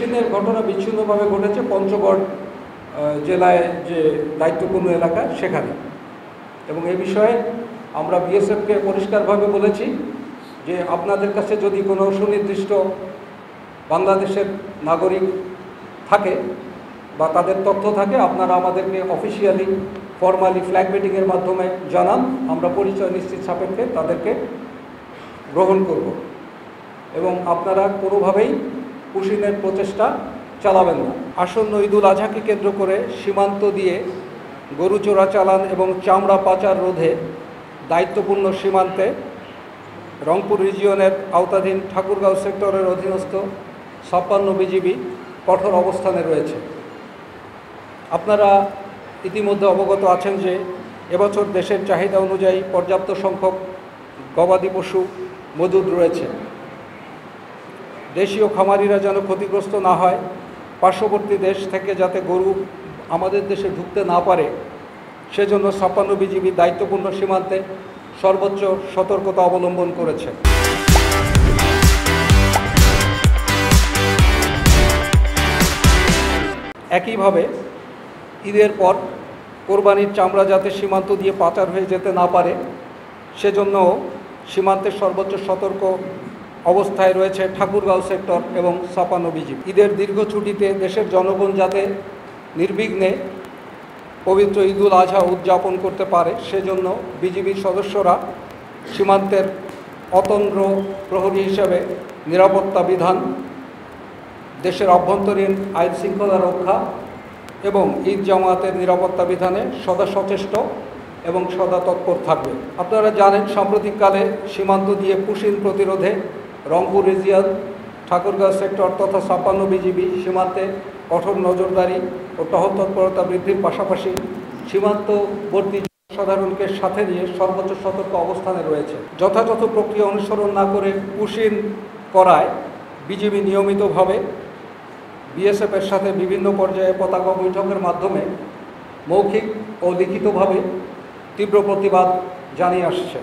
পুশিনের ঘটনা বিচ্ছিন্নভাবে ঘটেছে পঞ্চগড় জেলায় যে দায়িত্বপূর্ণ এলাকা সেখানে, এবং এই বিষয়ে আমরা বিএসএফকে পরিষ্কারভাবে বলেছি যে আপনাদের কাছে যদি কোনো সুনির্দিষ্ট বাংলাদেশের নাগরিক থাকে বা তাদের তথ্য থাকে, আপনারা আমাদেরকে অফিসিয়ালি ফর্মালি ফ্ল্যাগ মিটিংয়ের মাধ্যমে জানান, আমরা পরিচয় নিশ্চিত সাপেক্ষে তাদেরকে গ্রহণ করব এবং আপনারা কোনোভাবেই পুশিনের প্রচেষ্টা চালাবেন না। আসন্ন ঈদুল আজহাকে কেন্দ্র করে সীমান্ত দিয়ে গরু চোরাচালান এবং চামড়া পাচার রোধে দায়িত্বপূর্ণ সীমান্তে রংপুর রিজিয়নের আওতাধীন ঠাকুরগাঁও সেক্টরের অধীনস্থ 56 বিজিবি কঠোর অবস্থানে রয়েছে। আপনারা ইতিমধ্যে অবগত আছেন যে এবছর দেশের চাহিদা অনুযায়ী পর্যাপ্ত সংখ্যক গবাদি পশু মজুদ রয়েছে। দেশীয় খামারিরা যেন ক্ষতিগ্রস্ত না হয়, পার্শ্ববর্তী দেশ থেকে যাতে গরু আমাদের দেশে ঢুকতে না পারে, সেজন্য 56 বিজিবি দায়িত্বপূর্ণ সীমান্তে সর্বোচ্চ সতর্কতা অবলম্বন করেছে। একইভাবে ঈদের পর কোরবানির চামড়া যাতে সীমান্ত দিয়ে পাচার হয়ে যেতে না পারে, সেজন্য সীমান্তের সর্বোচ্চ সতর্ক অবস্থায় রয়েছে ঠাকুরগাঁও সেক্টর এবং 56 বিজিবি। ঈদের দীর্ঘ ছুটিতে দেশের জনগণ যাতে নির্বিঘ্নে পবিত্র ঈদুল আজহা উদযাপন করতে পারে, সেজন্য বিজিবির সদস্যরা সীমান্তের অতন্দ্র প্রহরী হিসেবে নিরাপত্তা বিধান, দেশের অভ্যন্তরীণ আইন শৃঙ্খলা রক্ষা এবং ঈদ জামায়াতের নিরাপত্তা বিধানে সদা সচেষ্ট এবং সদা তৎপর থাকবে। আপনারা জানেন, সাম্প্রতিককালে সীমান্ত দিয়ে পুশিন প্রতিরোধে রংপুর রিজিয়ন, ঠাকুরগাঁও সেক্টর তথা 56 বিজিবি সীমান্তে কঠোর নজরদারি ও টহল তৎপরতা বৃদ্ধির পাশাপাশি সীমান্তবর্তী সাধারণকে সাথে নিয়ে সর্বোচ্চ সতর্ক অবস্থানে রয়েছে। যথাযথ প্রক্রিয়া অনুসরণ না করে পুশিন করায় বিজিবি নিয়মিতভাবে বিএসএফের সাথে বিভিন্ন পর্যায়ে পতাকা বৈঠকের মাধ্যমে মৌখিক ও লিখিতভাবে তীব্র প্রতিবাদ জানিয়ে আসছে।